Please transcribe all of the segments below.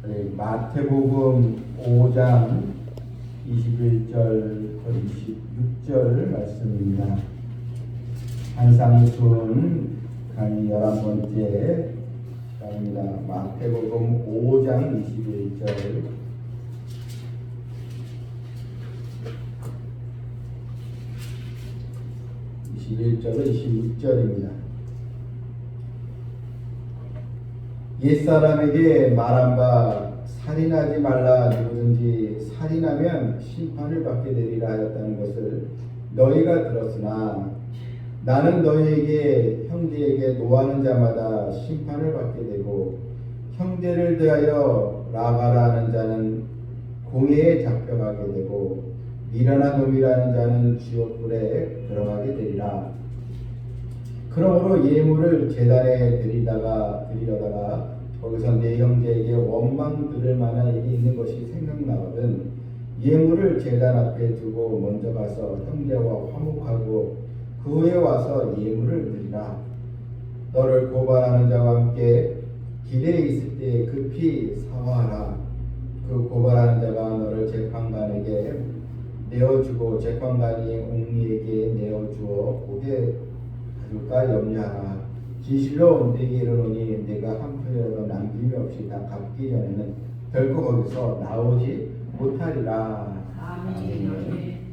마태복음 5장 21절 26절 말씀입니다. 한상순 강의 11번째 강의입니다. 마태복음 5장 21절 21절은 26절입니다. 옛사람에게 말한 바 살인하지 말라. 누구든지 살인하면 심판을 받게 되리라 하였다는 것을 너희가 들었으나 나는 너희에게 형제에게 노하는 자마다 심판을 받게 되고 형제를 대하여 라가라 하는 자는 공회에 잡혀가게 되고 미련한 놈이라는 자는 지옥불에 들어가게 되리라. 그러므로 예물을 제단에 드리려다가 거기서 내 형제에게 원망 들을 만한 일이 있는 것이 생각나거든 예물을 제단 앞에 두고 먼저 가서 형제와 화목하고 그 후에 와서 예물을 드리라. 너를 고발하는 자와 함께 길에 있을 때 급히 사화하라. 그 고발하는 자가 너를 재판관에게 내어주고 재판관이 옹리에게 내어주어 보게 하줄까 염려하라. 진실로 내게 이르노니 내가 한 편이라도 남김이 없이 다 갚기 전에는 결코 거기서 나오지 못하리라. 아멘.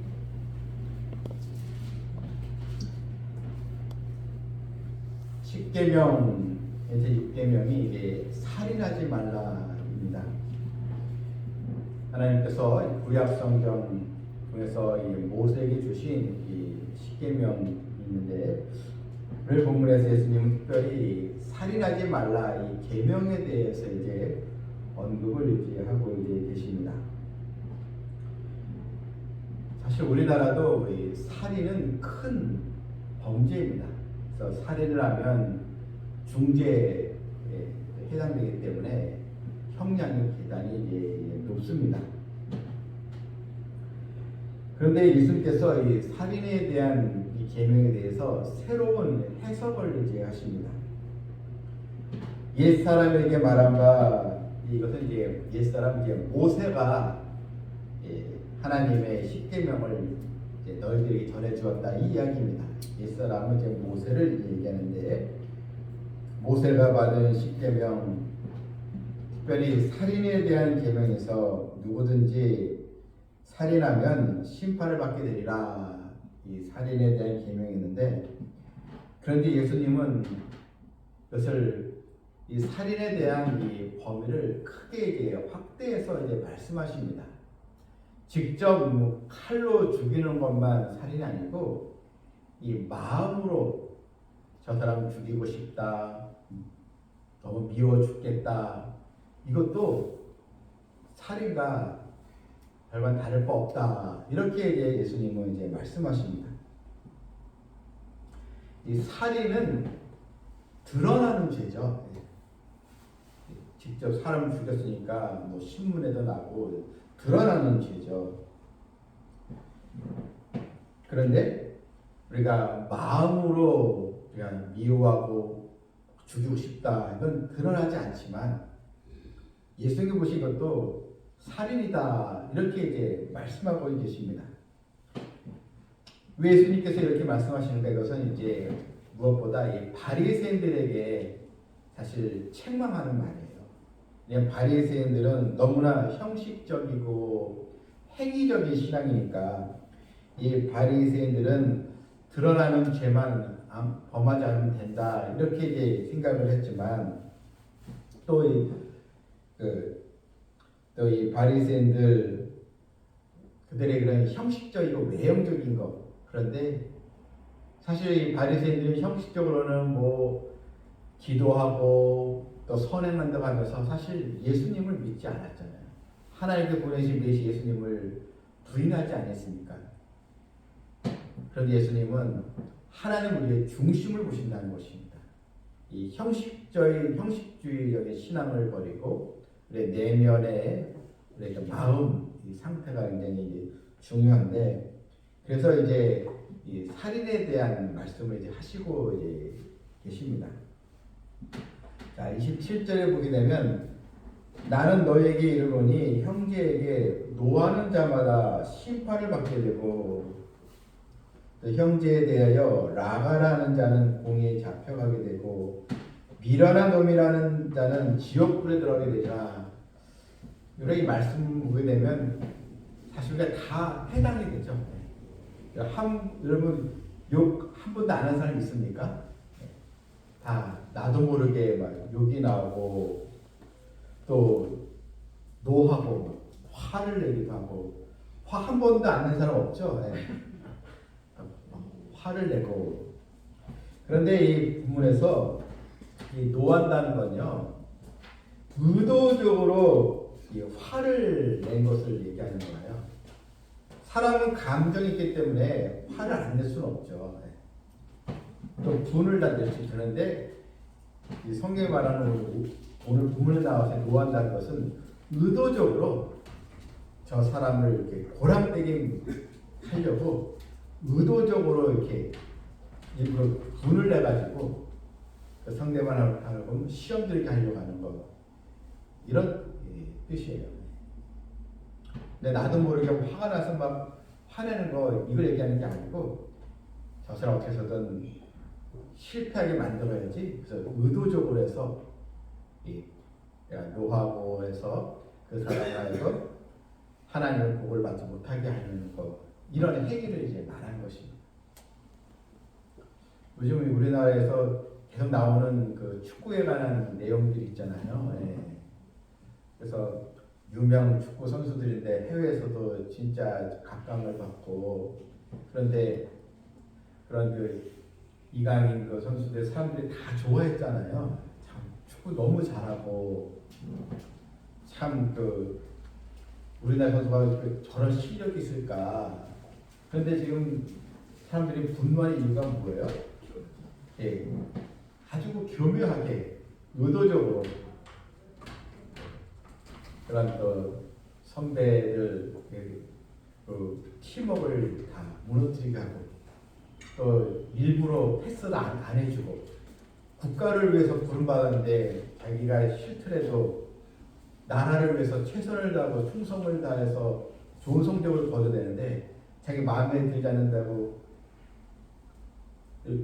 십계명 이제 6계명이 이게 살인하지 말라입니다. 하나님께서 구약 성경 중에서 이 모세에게 주신 이 십계명이 있는데 오늘 본문에서 예수님은 특별히 살인하지 말라 이 계명에 대해서 이제 언급을 이제 하고 이제 계십니다. 사실 우리나라도 이 살인은 큰 범죄입니다. 그래서 살인을 하면 중죄에 해당되기 때문에 형량의 계단이 이제 높습니다. 그런데 예수님께서 이 살인에 대한 이 계명에 대해서 새로운 해석을 이제 하십니다. 옛 사람에게 말한 바 이것은 이제 옛 사람 이제 모세가 하나님의 십계명을 너희들에게 전해 주었다 이 이야기입니다. 옛 사람은 이제 모세를 얘기하는데 모세가 받은 십계명 특별히 살인에 대한 계명에서 누구든지 살인하면 심판을 받게 되리라. 이 살인에 대한 계명이 있는데 그런데 예수님은 그것을 이 살인에 대한 이 범위를 크게 이제 확대해서 이제 말씀하십니다. 직접 칼로 죽이는 것만 살인이 아니고 이 마음으로 저 사람 죽이고 싶다, 너무 미워 죽겠다, 이것도 살인과 별반 다를 바 없다. 이렇게 이제 예수님은 이제 말씀하십니다. 이 살인은 드러나는 죄죠. 직접 사람을 죽였으니까 뭐 신문에도 나고 드러나는 죄죠. 그런데 우리가 마음으로 그냥 미워하고 죽이고 싶다 이건 드러나지 않지만 예수님이 보신 것도 살인이다 이렇게 이제 말씀하고 계십니다. 왜 예수님께서 이렇게 말씀하시는가 이것은 이제 무엇보다 이 바리새인들에게 사실 책망하는 말이에요. 그냥 바리새인들은 너무나 형식적이고 행위적인 신앙이니까 이 바리새인들은 드러나는 죄만 범하지 않으면 된다 이렇게 이제 생각을 했지만 또 이 바리새인들 그들의 그런 형식적이고 외형적인 것 그런데 사실 이 바리새인들은 형식적으로는 뭐 기도하고 또 선행한다고 하면서 사실 예수님을 믿지 않았잖아요. 하나님께 보내신 메시 예수님을 부인하지 않았습니까? 그런데 예수님은 하나님 우리의 중심을 보신다는 것입니다. 이 형식주의적인 신앙을 버리고 우리의 내면의 우리의 마음 이 상태가 굉장히 중요한데 그래서 이제 이 살인에 대한 말씀을 이제 하시고 이제 계십니다. 자, 27절에 보게 되면 나는 너에게 이르노니 형제에게 노하는 자마다 심판을 받게 되고 또 형제에 대하여 라가라는 자는 공에 잡혀가게 되고 미련한 놈이라는 자는 지옥불에 들어가게 되자. 이렇게 말씀 보게 되면 사실 우리가 다 해당이 되죠. 여러분 욕 한 번도 안 한 사람 있습니까? 다 나도 모르게 막 욕이 나오고 또 노하고 화를 내기도 하고 화 한 번도 안 낸 사람 없죠. 네. 화를 내고 그런데 이 본문에서 이 노한다는 건요 의도적으로 이 화를 낸 것을 얘기하는 거예요. 사람은 감정이 있기 때문에 화를 안 낼 수는 없죠. 또 분을 다 낼 수 있는데 이 성경에 말하는 오늘 본문에 나와서 노한다는 것은 의도적으로 저 사람을 이렇게 고람되게 하려고 의도적으로 이렇게 일부러 분을 내 가지고 그 상대방하고 시험 들게 하려고 하는 거 이런 뜻이에요. 근데 나도 모르게 화가 나서 막 화내는 거 이걸 얘기하는 게 아니고 저 사람 어떻게 해서든 실패하게 만들어야지. 그래서 의도적으로 해서 노하고 해서 그 사람하고 하나님의 복을 받지 못하게 하는 거 이런 행위를 이제 말하는 것입니다. 요즘 우리나라에서 계속 나오는 그 축구에 관한 내용들이 있잖아요. 네. 그래서 유명 축구 선수들인데 해외에서도 진짜 각광을 받고 그런데 그런 그 이강인 그 선수들 사람들이 다 좋아했잖아요. 참 축구 너무 잘하고 참 그 우리나라 선수가 저런 실력이 있을까? 그런데 지금 사람들이 분노하는 이유가 뭐예요? 예, 아주 교묘하게 의도적으로 그런 또 선배들 그 팀워크를 다 무너뜨리게 하고 또 일부러 패스를 안 해주고 국가를 위해서 부름받았는데 자기가 싫더라도 나라를 위해서 최선을 다하고 충성을 다해서 좋은 성적을 거둬내는데 자기 마음에 들지 않는다고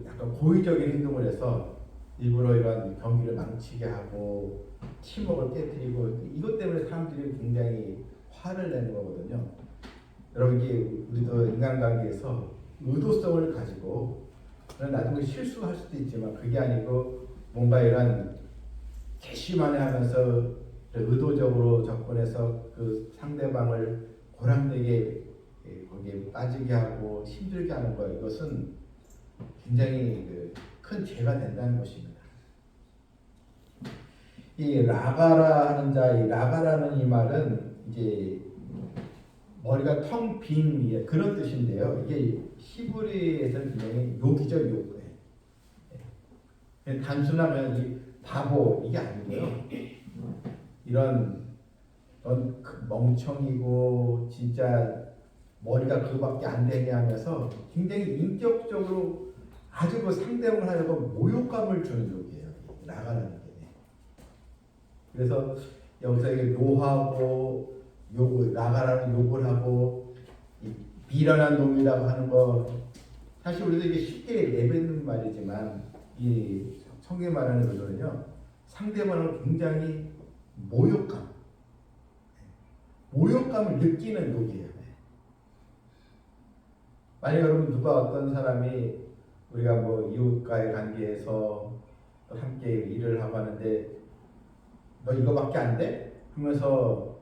약간 고의적인 행동을 해서 일부러 이런 경기를 망치게 하고 팀워크를 깨뜨리고 이것 때문에 사람들이 굉장히 화를 내는 거거든요. 여러분 이게 우리도 인간관계에서 의도성을 가지고 나중에 실수할 수도 있지만 그게 아니고 뭔가 이런 괘씸하게 하면서 의도적으로 접근해서 그 상대방을 고람되게 거기에 빠지게 하고 힘들게 하는 거 이것은 굉장히 큰 죄가 된다는 것입니다. 이 라가라 하는 자, 이 라가라는 이 말은 이제 머리가 텅 빈 그런 뜻인데요. 이게 히브리에서는 굉장히 욕이죠, 욕. 단순한 이 바보 이게 아니고요. 이런 넌 멍청이고 진짜 머리가 그거밖에 안 되게 하면서 굉장히 인격적으로 아주 그 상대방을 하려고 모욕감을 주는 욕이에요. 나가는 게. 그래서 여기서 이게 노하고 욕을 나가라는 욕을 하고 미련한 놈이라고 하는 거 사실 우리도 이게 쉽게 내뱉는 말이지만 이 성경에 말하는 것은요 상대방을 굉장히 모욕감을 느끼는 욕이에요. 만약 여러분 누가 어떤 사람이 우리가 뭐 이웃과의 관계에서 함께 일을 하고 하는데 너 이거밖에 안 돼? 그러면서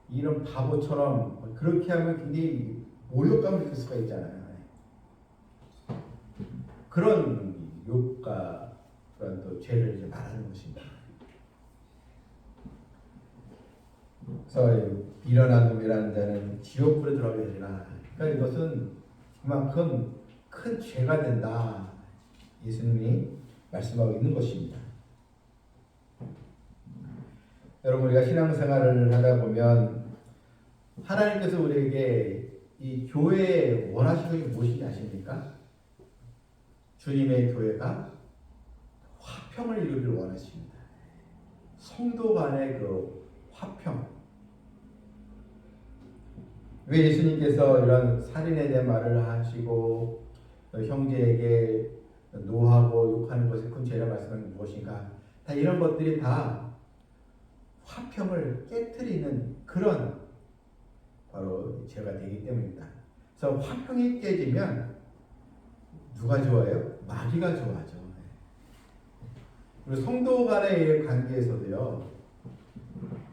이런 바보처럼 그렇게 하면 굉장히 모욕감을 느낄 수가 있잖아요. 그런 욕과 그런 또 죄를 이제 말하는 것입니다. 그래서 미련한 놈이라는 자는 지옥불에 들어가게 되리라. 그러니까 이것은 그만큼 큰 죄가 된다. 예수님이 말씀하고 있는 것입니다. 여러분 우리가 신앙생활을 하다 보면 하나님께서 우리에게 이 교회에 원하시는 게 무엇인지 아십니까? 주님의 교회가 화평을 이루기를 원하십니다. 성도 간의 그 화평. 왜 예수님께서 이런 살인에 대한 말을 하시고 형제에게 노하고 욕하는 것의 큰 죄라 말씀은 무엇인가? 다 이런 것들이 다 화평을 깨트리는 그런 바로 죄가 되기 때문입니다. 그래서 화평이 깨지면 누가 좋아요? 마귀가 좋아하죠. 그리고 성도 간의 관계에서도요.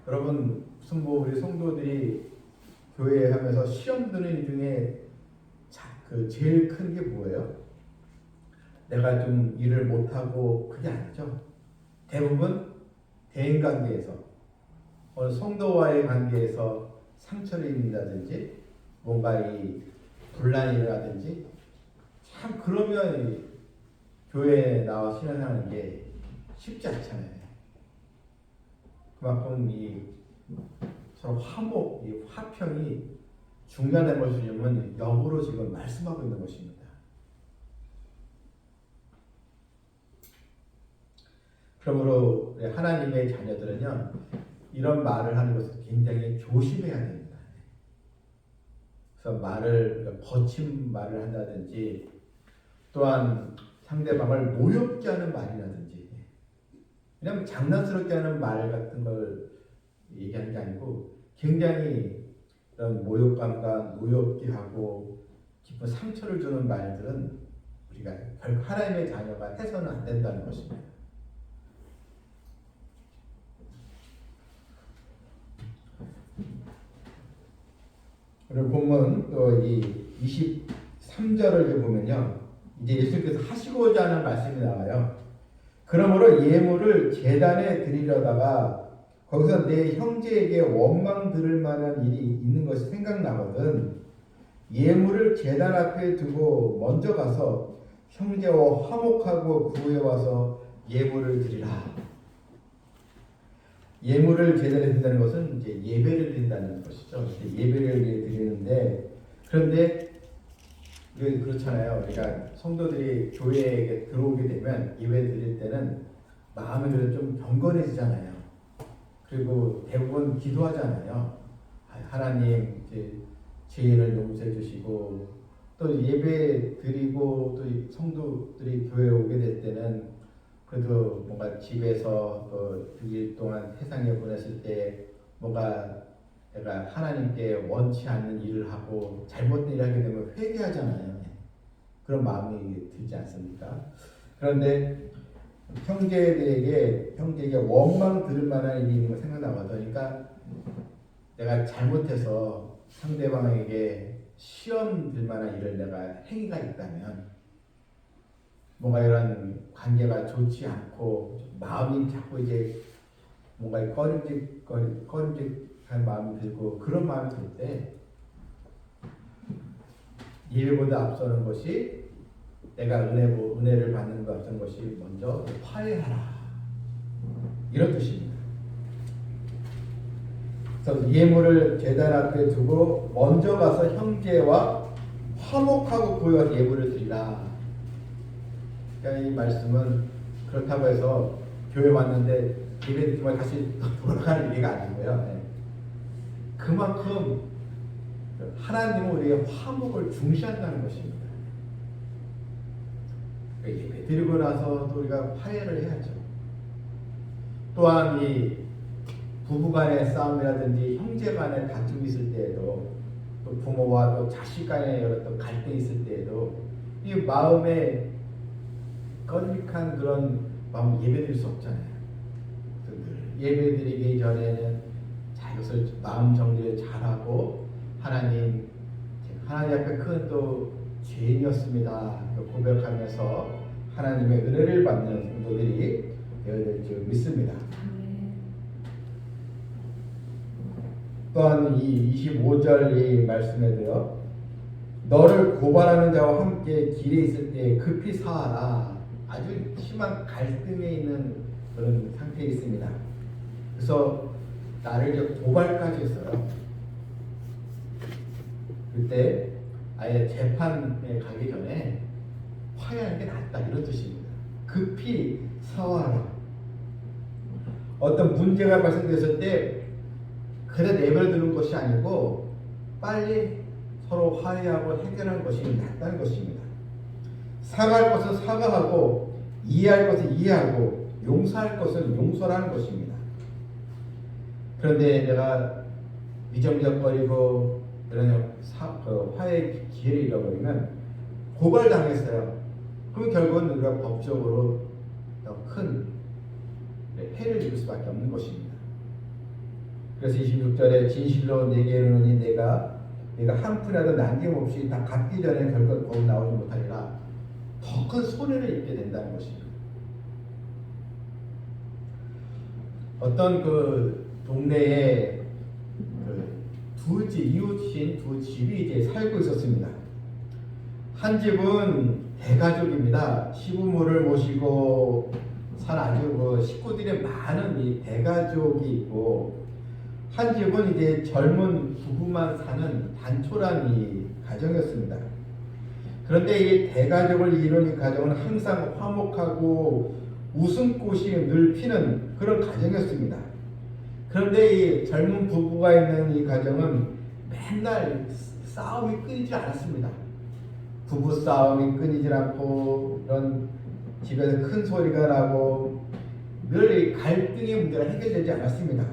여러분 무슨 우리 성도들이 교회 하면서 시험 드는 일 중에 그 제일 큰 게 뭐예요? 내가 좀 일을 못하고 그게 아니죠. 대부분 대인 관계에서 성도와의 관계에서 상처를 입는다든지 뭔가 이 분란이 일어나든지 참 그러면 교회에 나와 신앙하는 게 쉽지 않잖아요. 그만큼 이 서로 화목, 이 화평이 중단된 것이면 역으로 지금 말씀하고 있는 것입니다. 그러므로 하나님의 자녀들은요 이런 말을 하는 것을 굉장히 조심해야 됩니다. 그래서 말을 거친 말을 한다든지 또한 상대방을 모욕게 하는 말이라든지 왜냐하면 장난스럽게 하는 말 같은 걸 얘기하는 게 아니고 굉장히 이런 모욕감과 노엽게 하고 깊은 상처를 주는 말들은 우리가 결국 하나님의 자녀가 해서는 안 된다는 것입니다. 오늘 본문 또 이 23절을 보면요. 이제 예수님께서 하시고자 하는 말씀이 나와요. 그러므로 예물을 제단에 드리려다가 거기서 내 형제에게 원망 들을 만한 일이 있는 것이 생각나거든 예물을 제단 앞에 두고 먼저 가서 형제와 화목하고 구해 와서 예물을 드리라. 예물을 제단에 드린다는 것은 이제 예배를 드린다는 것이죠. 예배를 드리는데 그런데 그렇잖아요. 그러니까 성도들이 교회에 들어오게 되면 예배 드릴 때는 마음이 좀 경건해지잖아요. 그리고 대부분 기도하잖아요. 하나님 죄인을 용서해 주시고 또 예배 드리고 또 성도들이 교회에 오게 될 때는 그래도 뭔가 집에서 또 6일 동안 세상에 보냈을 때 뭔가 내가 하나님께 원치 않는 일을 하고 잘못된 일을 하게 되면 회개하잖아요. 그런 마음이 들지 않습니까? 그런데 형제에게 원망 들을 만한 일이 있는 거 생각나거든. 그러니까 내가 잘못해서 상대방에게 시험 들 만한 일을 내가 행위가 있다면 뭔가 이런 관계가 좋지 않고 마음이 자꾸 이제 뭔가 꺼림직한 마음이 들고 그런 마음이 들 때 예배보다 앞서는 것이 내가 은혜를 받는 것 앞서는 것이 먼저 화해하라 이런 뜻입니다. 그래서 예물을 제단 앞에 두고 먼저 가서 형제와 화목하고 구해와서 예물을 드리라. 그러니까 이 말씀은 그렇다고 해서 교회 왔는데 예배 드리면 다시 돌아가는 얘기가 아니고요. 네. 그만큼 하나님은 우리의 화목을 중시한다는 것입니다. 예배 드리고 나서 또 우리가 화해를 해야죠. 또한 이 부부간의 싸움이라든지 형제간의 다툼이 있을 때에도 또 부모와 또 자식 간의 어떤 갈등이 있을 때에도 이 마음에 꺼림직한 그런 마음 예배드릴 수 없잖아요. 예배드리기 전에는 자 이것을 마음 정리를 잘하고 하나님 앞에 큰 또 죄인이었습니다 고백하면서 하나님의 은혜를 받는 성도들이 되어야 될 줄 믿습니다. 또한 이 25절 이 말씀에도요. 너를 고발하는 자와 함께 길에 있을 때 급히 사하라. 아주 심한 갈등에 있는 그런 상태에 있습니다. 그래서 나를 이제 고발까지 했어요. 그때 아예 재판에 가기 전에 화해하는 게 낫다 이런 뜻입니다. 급히 사화하라. 어떤 문제가 발생됐을 때 그래 내버려두는 것이 아니고 빨리 서로 화해하고 해결하는 것이 낫다는 것입니다. 사과할 것은 사과하고 이해할 것은 이해하고 용서할 것은 용서라는 것입니다. 그런데 내가 미적미적거리고 그런 화해 기회를 잃어버리면 고발당했어요. 그럼 결국은 우리가 법적으로 더 큰 해를 입을 수밖에 없는 것입니다. 그래서 26절에 진실로 내게 이르노니 내가 한 푼이라도 남김없이 다 갚기 전에 결국 거기 나오지 못하리라. 더 큰 손해를 입게 된다는 것입니다. 어떤 그 동네에 이웃인 두 집이 이제 살고 있었습니다. 한 집은 대가족입니다. 시부모를 모시고 산 아주 식구들이 많은 이 대가족이 있고, 한 집은 이제 젊은 부부만 사는 단촐한 이 가정이었습니다. 그런데 이 대가족을 이룬 이 가정은 항상 화목하고 웃음꽃이 늘 피는 그런 가정이었습니다. 그런데 이 젊은 부부가 있는 이 가정은 맨날 싸움이 끊이지 않았습니다. 부부 싸움이 끊이질 않고, 이런 집에서 큰 소리가 나고 늘 갈등의 문제가 해결되지 않았습니다.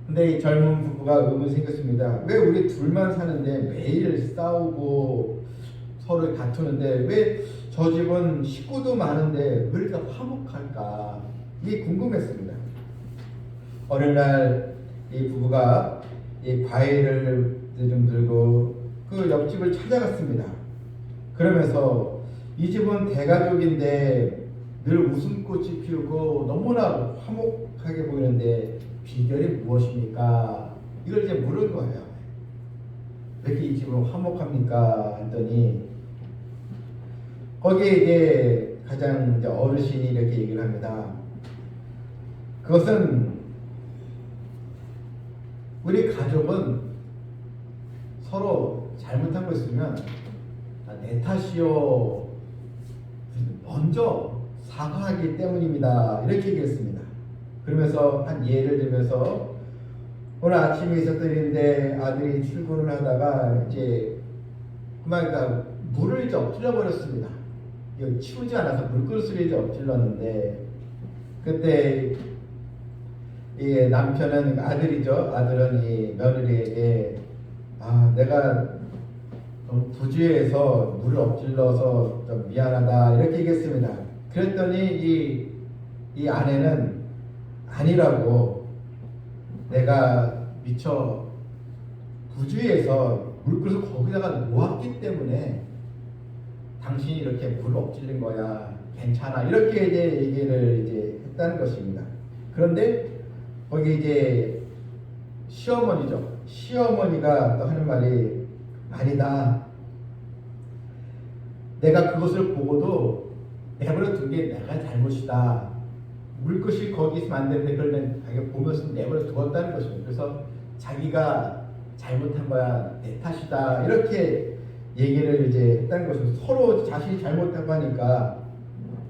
근데 이 젊은 부부가 의문이 생겼습니다. 왜 우리 둘만 사는데 매일 싸우고 서로 다투는데 왜 저 집은 식구도 많은데 왜 이렇게 화목할까? 이게 궁금했습니다. 어느 날 이 부부가 이 과일을 좀 들고 그 옆집을 찾아갔습니다. 그러면서 이 집은 대가족인데 늘 웃음꽃이 피우고 너무나 화목하게 보이는데 비결이 무엇입니까? 이걸 이제 물은 거예요. 왜 이렇게 이 집은 화목합니까? 했더니 거기에 이제 가장 이제 어르신이 이렇게 얘기를 합니다. 그것은 우리 가족은 서로 잘못한 거 있으면 내 탓이요, 먼저 사과하기 때문입니다. 이렇게 얘기했습니다. 그러면서 한 예를 들면서 오늘 아침에 있었던 일인데 아들이 출근을 하다가 이제 그러니까 물을 이제 엎질러 버렸습니다. 이거 치우지 않아서 물그릇을 이제 엎질렀는데, 그때 이 남편은 아들이죠. 아들은 이 며느리에게 내가 좀 부주의해서 물을 엎질러서 좀 미안하다 이렇게 얘기했습니다. 그랬더니 이 아내는 아니라고, 내가 미처 부주의해서 물그릇을 거기다가 놓았기 때문에 당신이 이렇게 물을 엎질린 거야, 괜찮아, 이렇게 이제 얘기를 이제 했다는 것입니다. 그런데 거기 이제 시어머니죠. 시어머니가 또 하는 말이 아니다. 내가 그것을 보고도 내버려 둔 게 내가 잘못이다. 물것이 거기 있으면 안 되는데 그걸 자기가 보면서 내버려 두었다는 것입니다. 그래서 자기가 잘못한 거야, 내 탓이다, 이렇게 얘기를 이제 했다는 것입니다. 서로 자신이 잘못하고 하니까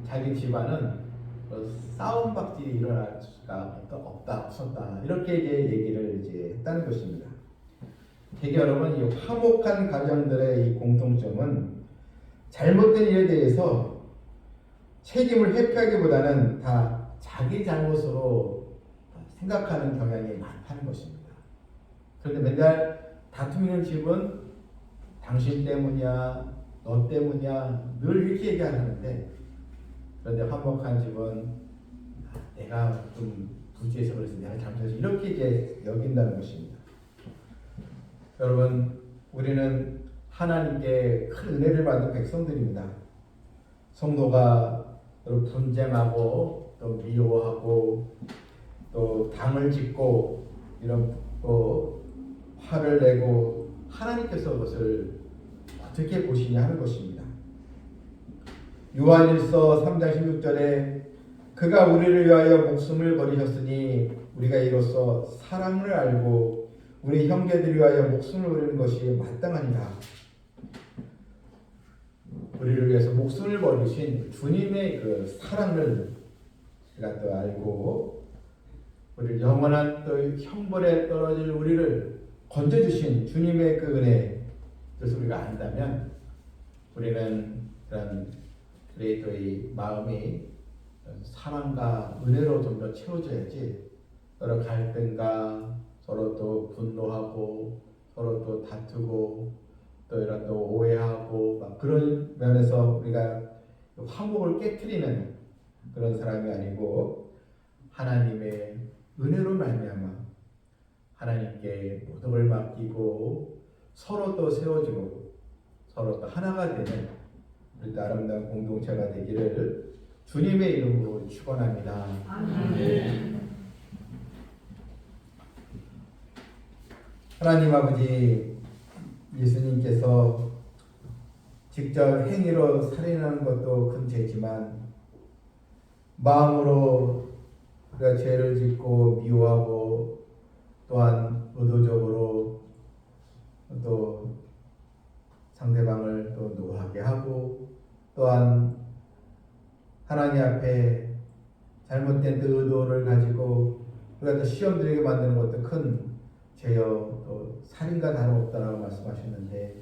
자기 집안은 싸움박질이 일어날 수가 없었다. 이렇게 이제 얘기를 이제 했다는 것입니다. 되게 여러분, 이 화목한 가정들의 이 공통점은 잘못된 일에 대해서 책임을 회피하기보다는 다 자기 잘못으로 생각하는 경향이 많다는 것입니다. 그런데 맨날 다툼 있는 집은 당신 때문이야, 너 때문이야, 늘 이렇게 얘기하는데, 그런데 화목한 집은 내가 좀 부주의해서 그래서 내가 잘못해서 이렇게 이제 여긴다는 것입니다. 여러분, 우리는 하나님께 큰 은혜를 받은 백성들입니다. 성도가 분쟁하고 또 미워하고 또 당을 짓고 이런 화를 내고 하나님께서 그것을 어떻게 보시냐 하는 것입니다. 요한일서 3장 16절에 그가 우리를 위하여 목숨을 버리셨으니 우리가 이로써 사랑을 알고 우리 형제들을 위하여 목숨을 버리는 것이 마땅하니라. 우리를 위해서 목숨을 버리신 주님의 그 사랑을 우리가 또 알고 우리를 영원한 또 형벌에 떨어질 우리를 건져주신 주님의 그 은혜, 그래서 우리가 안다면 우리는 그런 우리 또 이 마음이 사랑과 은혜로 좀 더 채워져야지, 서로 갈등과 서로 또 분노하고 서로 또 다투고 또 이런 또 오해하고 막 그런 면에서 우리가 화목을 깨트리는 그런 사람이 아니고, 하나님의 은혜로 말미암아 하나님께 모든 걸 맡기고 서로 또 세워주고 서로 또 하나가 되는 우리 또 아름다운 공동체가 되기를 주님의 이름으로 축원합니다. 아멘. 하나님 아버지, 예수님께서 직접 행위로 살인하는 것도 큰 죄지만 마음으로 우리가 죄를 짓고 미워하고 또한 의도적으로 또 상대방을 또 노하게 하고 또한 하나님 앞에 잘못된 그 의도를 가지고 우리가 또 시험 들게 만드는 것도 큰 죄요 또 살인과 다름없다라고 말씀하셨는데,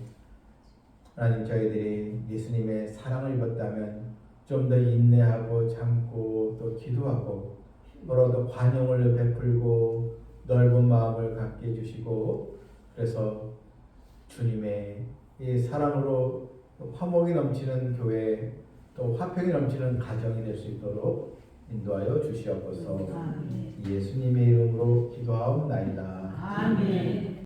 하나님 저희들이 예수님의 사랑을 입었다면 좀 더 인내하고 참고 또 기도하고 서로도 관용을 베풀고 넓은 마음을 갖게 해주시고, 그래서 주님의 이 사랑으로 화목이 넘치는 교회 또 화평이 넘치는 가정이 될 수 있도록 인도하여 주시옵소서. 예수님의 이름으로 기도하옵나이다. 아멘.